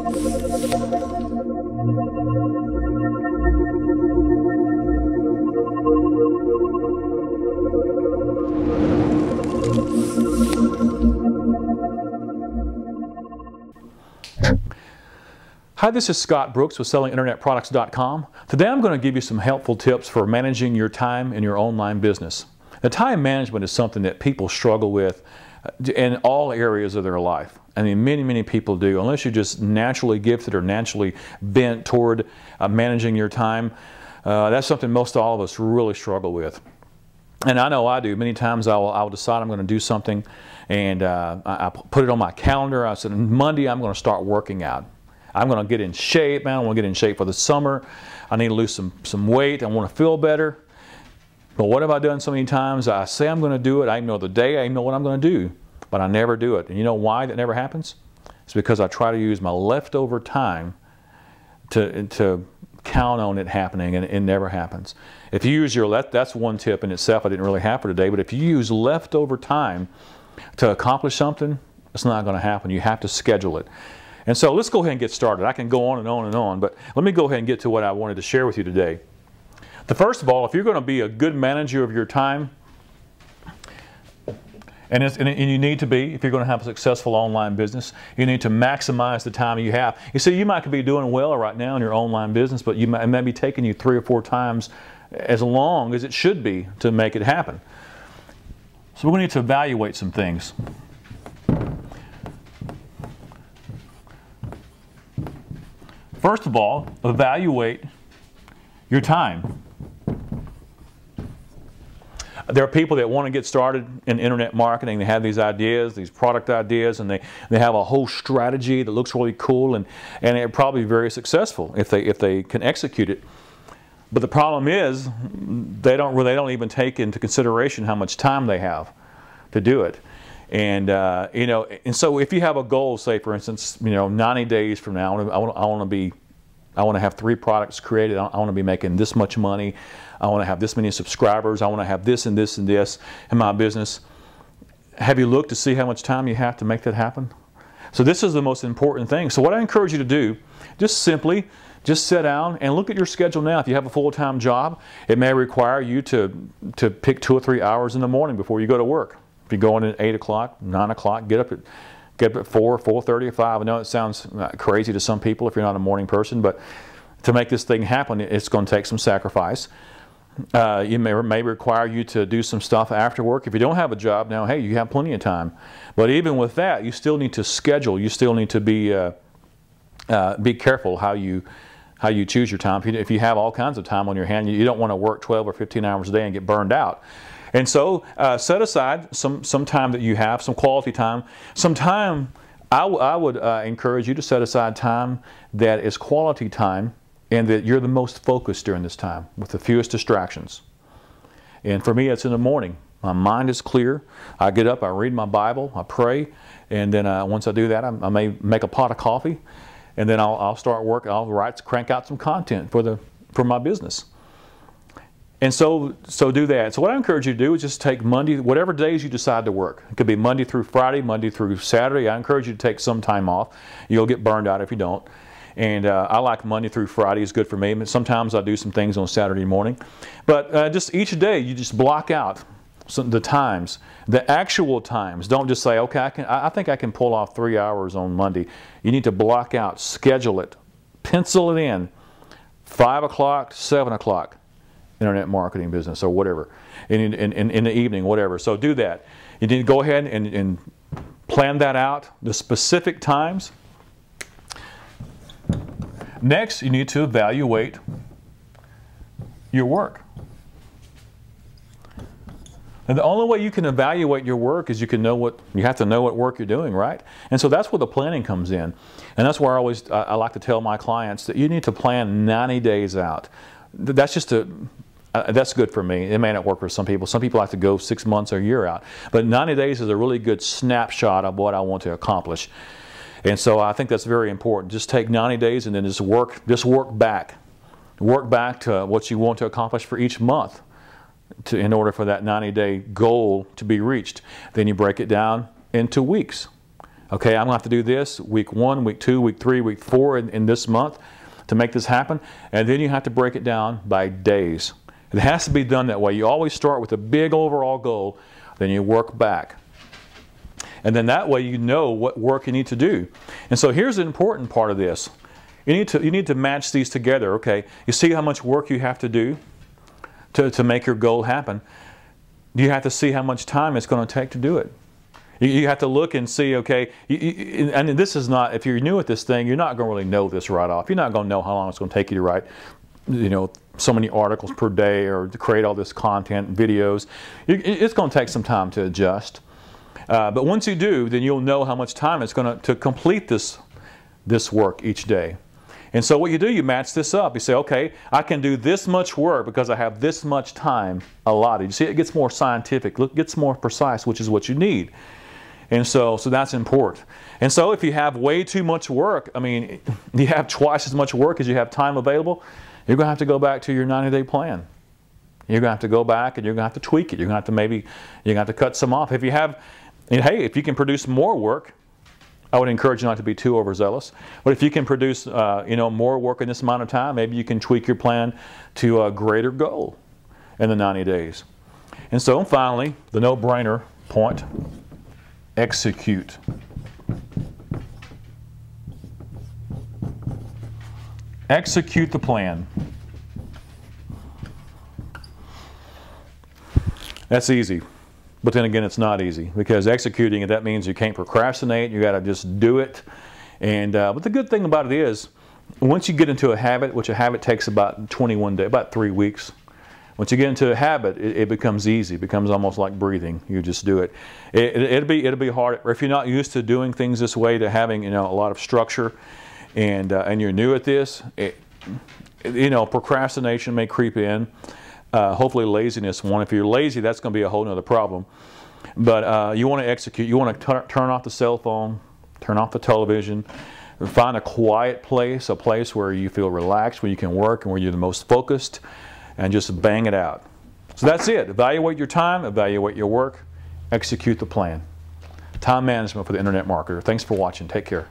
Hi, this is Scott Brooks with SellingInternetProducts.com. Today I'm going to give you some helpful tips for managing your time in your online business. Now, time management is something that people struggle with in all areas of their life. I mean, many people do. Unless you're just naturally gifted or naturally bent toward managing your time, that's something most all of us really struggle with. And I know I do. Many times I'll decide I'm going to do something, and I put it on my calendar. I said, Monday I'm going to start working out. I'm going to get in shape, man. I want to get in shape for the summer. I need to lose some weight. I want to feel better. But what have I done so many times? I say I'm going to do it. I know the day. I know what I'm going to do. But I never do it. And you know why that never happens? It's because I try to use my leftover time to count on it happening, and it never happens. If you use your that's one tip in itself I didn't really have for today. But if you use leftover time to accomplish something, it's not going to happen. You have to schedule it. And so let's go ahead and get started. I can go on and on and on, but let me go ahead and get to what I wanted to share with you today. First of all, if you're going to be a good manager of your time, and you need to be, if you're going to have a successful online business, you need to maximize the time you have. You see, you might be doing well right now in your online business, but it may be taking you 3 or 4 times as long as it should be to make it happen. So we're going to need to evaluate some things. First of all, evaluate your time. There are people that want to get started in internet marketing. They have these ideas, these product ideas, and they have a whole strategy that looks really cool, and it's probably very successful if they can execute it. But the problem is they don't even take into consideration how much time they have to do it. And and so if you have a goal, say for instance, 90 days from now, I want to have 3 products created. I want to be making this much money. I want to have this many subscribers. I want to have this and this and this in my business. Have you looked to see how much time you have to make that happen? So this is the most important thing. So what I encourage you to do, just sit down and look at your schedule now. If you have a full-time job, it may require you to pick 2 or 3 hours in the morning before you go to work. If you're going at 8 o'clock, 9 o'clock, get up at 4, 4:30, or 5. I know it sounds crazy to some people if you're not a morning person, but to make this thing happen, it's going to take some sacrifice. It may require you to do some stuff after work. If you don't have a job now, hey, you have plenty of time. But even with that, you still need to schedule. You still need to be careful how you choose your time. If you have all kinds of time on your hand, you don't want to work 12 or 15 hours a day and get burned out. And so set aside some time that you have, some quality time. Some time, I would encourage you to set aside time that is quality time and that you're the most focused during this time with the fewest distractions. And for me, it's in the morning. My mind is clear. I get up, I read my Bible, I pray, and then once I do that, I may make a pot of coffee, and then I'll start work. I'll crank out some content for my business. And so do that. So what I encourage you to do is just take Monday, whatever days you decide to work. It could be Monday through Friday, Monday through Saturday. I encourage you to take some time off. You'll get burned out if you don't. And I like Monday through Friday. It's good for me. But sometimes I do some things on Saturday morning. But just each day you just block out the times, the actual times. Don't just say, okay, I think I can pull off 3 hours on Monday. You need to block out, schedule it, pencil it in, 5 o'clock, 7 o'clock. Internet marketing business or whatever, in the evening, whatever. So do that. You need to go ahead and plan that out, the specific times. Next, you need to evaluate your work. And the only way you can evaluate your work is you have to know what work you're doing, right? And so that's where the planning comes in. And that's where I like to tell my clients that you need to plan 90 days out. That's just that's good for me. It may not work for some people. Some people like to go 6 months or a year out. But 90 days is a really good snapshot of what I want to accomplish. And so I think that's very important. Just take 90 days and then just work back. Work back to what you want to accomplish for each month in order for that 90-day goal to be reached. Then you break it down into weeks. Okay, I'm going to have to do this week 1, week 2, week 3, week 4 in this month to make this happen. And then you have to break it down by days. It has to be done that way. You always start with a big overall goal, then you work back. And then that way you know what work you need to do. And so here's the important part of this. You need to match these together. Okay, you see how much work you have to do to make your goal happen. You have to see how much time it's going to take to do it. You have to look and see, okay, and this is not, if you're new at this thing, you're not going to really know this right off. You're not going to know how long it's going to take you to write, so many articles per day or to create all this content, videos. It's going to take some time to adjust. But once you do, then you'll know how much time it's going to complete this work each day. And so what you do, you match this up. You say, okay, I can do this much work because I have this much time allotted. You see, it gets more scientific, it gets more precise, which is what you need. And so that's important. And so if you have way too much work, I mean, you have twice as much work as you have time available, you're going to have to go back to your 90-day plan. You're going to have to go back and you're going to have to tweak it. You're going to have to cut some off. If you have, hey, if you can produce more work, I would encourage you not to be too overzealous. But if you can produce more work in this amount of time, maybe you can tweak your plan to a greater goal in the 90 days. And so finally, the no-brainer point, execute. Execute the plan. That's easy. But then again, it's not easy, because executing it, that means you can't procrastinate. You got to just do it. And but the good thing about it is, once you get into a habit, which a habit takes about 21 days, about 3 weeks. Once you get into a habit, it becomes easy. It becomes almost like breathing. You just do it. It'll be hard if you're not used to doing things this way, to having a lot of structure, and you're new at this. Procrastination may creep in. Hopefully laziness won't. If you're lazy, that's going to be a whole other problem. But you want to execute. You want to turn off the cell phone, turn off the television, find a quiet place, a place where you feel relaxed, where you can work and where you're the most focused, and just bang it out. So that's it. Evaluate your time, evaluate your work, execute the plan. Time management for the internet marketer. Thanks for watching. Take care.